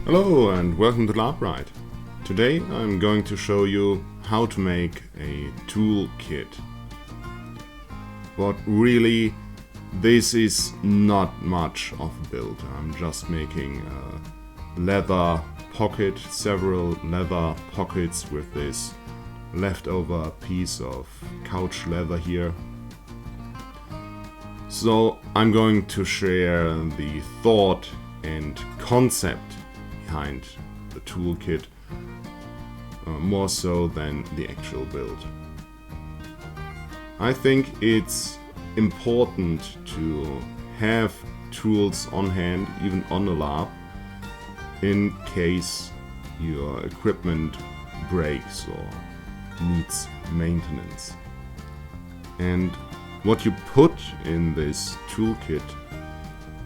Hello and welcome to LabRide. Today I'm going to show you how to make a toolkit. But really, this is not much of a build. I'm just making a leather pocket, several leather pockets with this leftover piece of couch leather here. So I'm going to share the thought and concept behind the toolkit more so than the actual build. I think it's important to have tools on hand, even on a lab, in case your equipment breaks or needs maintenance. And what you put in this toolkit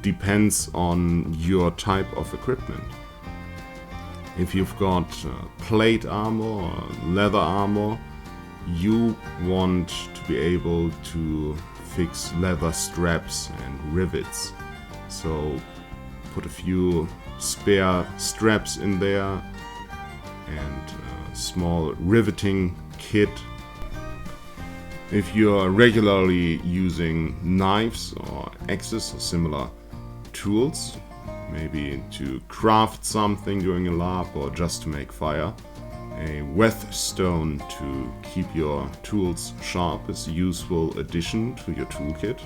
depends on your type of equipment. If you've got plate armor or leather armor, you want to be able to fix leather straps and rivets. So put a few spare straps in there and a small riveting kit. If you're regularly using knives or axes or similar tools, maybe to craft something during a lab or just to make fire, a whetstone to keep your tools sharp is a useful addition to your toolkit.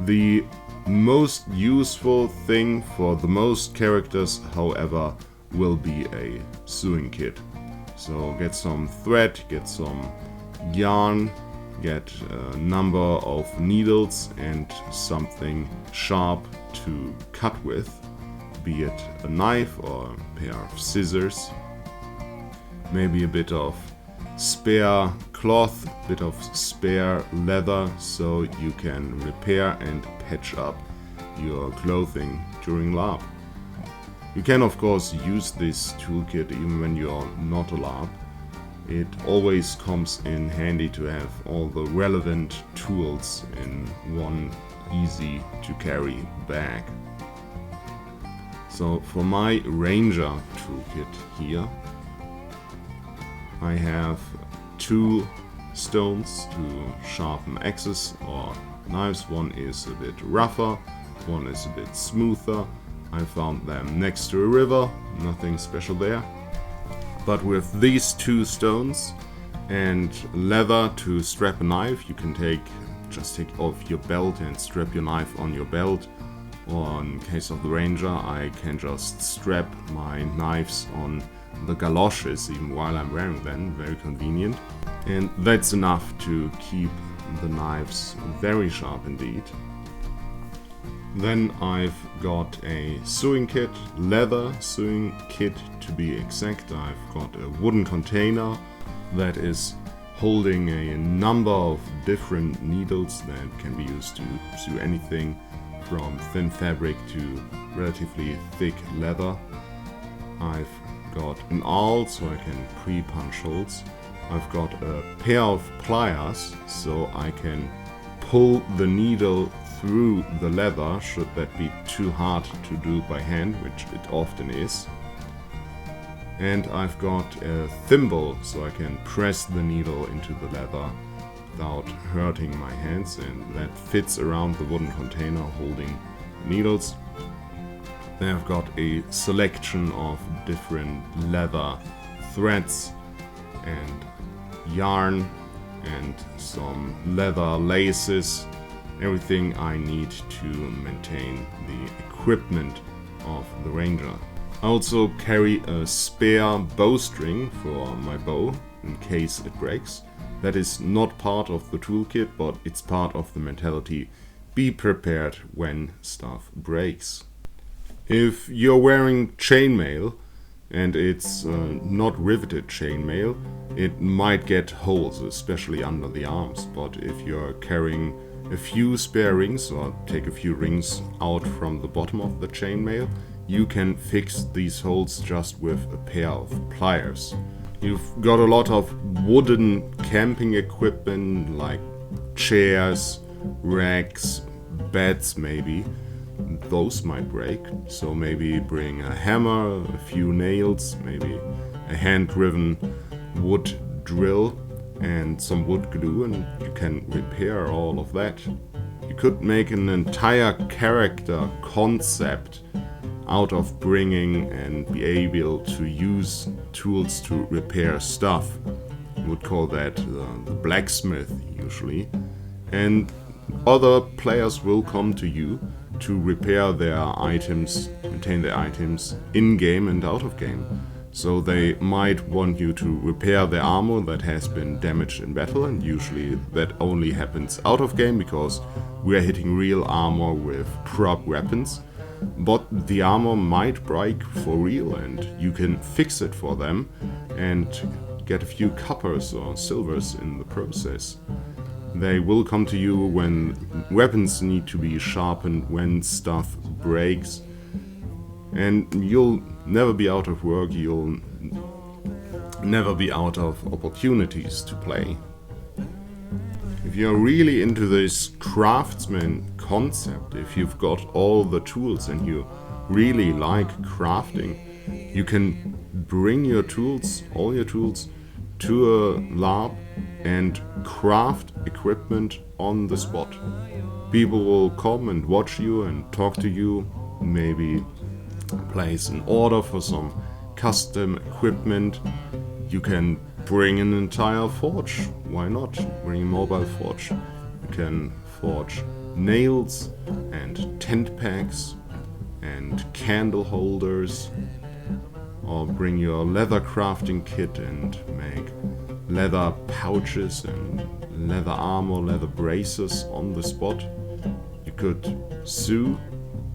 The most useful thing for the most characters, however, will be a sewing kit. So get some thread, get some yarn, get a number of needles and something sharp to cut with, be it a knife or a pair of scissors, maybe a bit of spare cloth, a bit of spare leather so you can repair and patch up your clothing during lab. You can of course use this toolkit even when you're not a lab. It always comes in handy to have all the relevant tools in one easy to carry bag. So for my Ranger toolkit here, I have two stones to sharpen axes or knives. One is a bit rougher, one is a bit smoother. I found them next to a river, nothing special there. But with these two stones and leather to strap a knife, you can just take off your belt and strap your knife on your belt. Or in case of the Ranger, I can just strap my knives on the galoshes even while I'm wearing them, very convenient. And that's enough to keep the knives very sharp indeed. Then I've got a sewing kit, leather sewing kit to be exact. I've got a wooden container that is holding a number of different needles that can be used to sew anything from thin fabric to relatively thick leather. I've got an awl so I can pre-punch holes. I've got a pair of pliers so I can pull the needle through the leather should that be too hard to do by hand, which it often is. And I've got a thimble so I can press the needle into the leather without hurting my hands, and that fits around the wooden container holding needles. Then I've got a selection of different leather threads and yarn and some leather laces, everything I need to maintain the equipment of the Ranger. I also carry a spare bowstring for my bow in case it breaks. That is not part of the toolkit, but it's part of the mentality. Be prepared when stuff breaks. If you're wearing chainmail and it's not riveted chainmail, it might get holes, especially under the arms. But if you're carrying a few spare rings or take a few rings out from the bottom of the chainmail, you can fix these holes just with a pair of pliers. You've got a lot of wooden camping equipment like chairs, racks, beds maybe. those might break. So maybe bring a hammer, a few nails, maybe a hand-driven wood drill and some wood glue, and you can repair all of that. You could make an entire character concept out of bringing and be able to use tools to repair stuff. We would call that the blacksmith usually. And other players will come to you to repair their items, maintain their items in-game and out of game. So they might want you to repair their armor that has been damaged in battle, and usually that only happens out of game because we are hitting real armor with prop weapons. But the armor might break for real and you can fix it for them and get a few coppers or silvers in the process. They will come to you when weapons need to be sharpened, when stuff breaks, and you'll never be out of work, you'll never be out of opportunities to play. If you're really into this craftsman concept, if you've got all the tools and you really like crafting, you can bring your tools, all your tools, to a lab and craft equipment on the spot. People will come and watch you and talk to you, maybe place an order for some custom equipment. You can bring an entire forge, why not? Bring a mobile forge. You can forge nails and tent pegs and candle holders, or bring your leather crafting kit and make leather pouches and leather armor, leather braces on the spot. You could sew.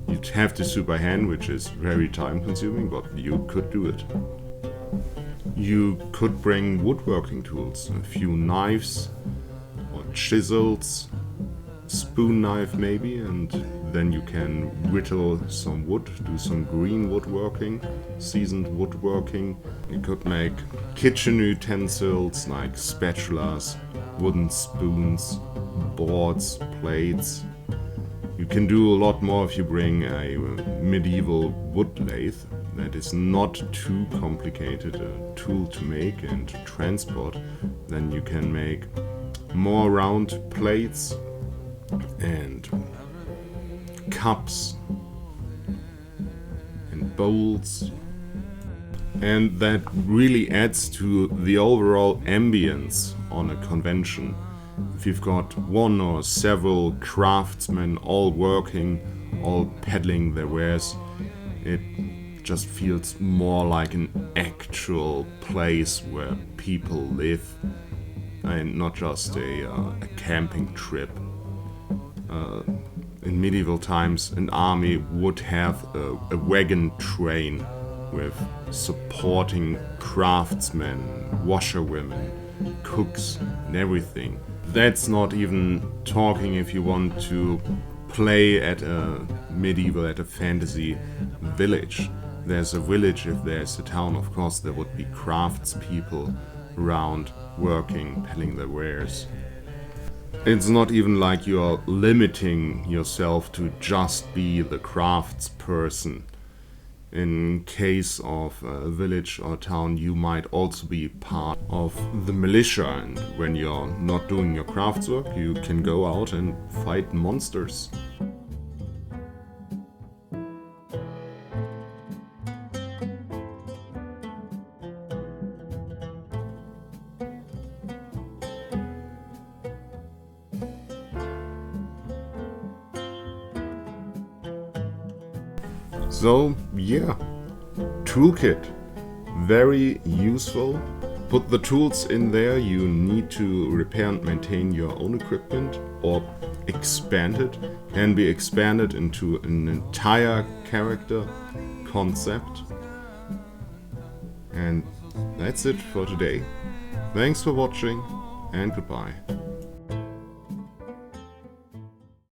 You'd have to sew by hand, which is very time consuming, but you could do it. You could bring woodworking tools, a few knives or chisels, spoon knife maybe, and then you can whittle some wood, do some green woodworking, seasoned woodworking. You could make kitchen utensils like spatulas, wooden spoons, boards, plates. You can do a lot more if you bring a medieval wood lathe that is not too complicated a tool to make and to transport. Then you can make more round plates and cups and bowls, and that really adds to the overall ambience on a convention. If you've got one or several craftsmen all working, all peddling their wares, it just feels more like an actual place where people live and not just a camping trip. In medieval times, an army would have a wagon train with supporting craftsmen, washerwomen, cooks, and everything. That's not even talking if you want to play at a medieval, at a fantasy village. There's a village, if there's a town, of course there would be craftspeople around working, peddling their wares. It's not even like you're limiting yourself to just be the craftsperson. In case of a village or town, you might also be part of the militia, and when you're not doing your crafts work, you can go out and fight monsters. So yeah, Toolkit, very useful. Put the tools in there you need to repair and maintain your own equipment, or expand it. Can be expanded into an entire character concept. And that's it for today. Thanks for watching and goodbye.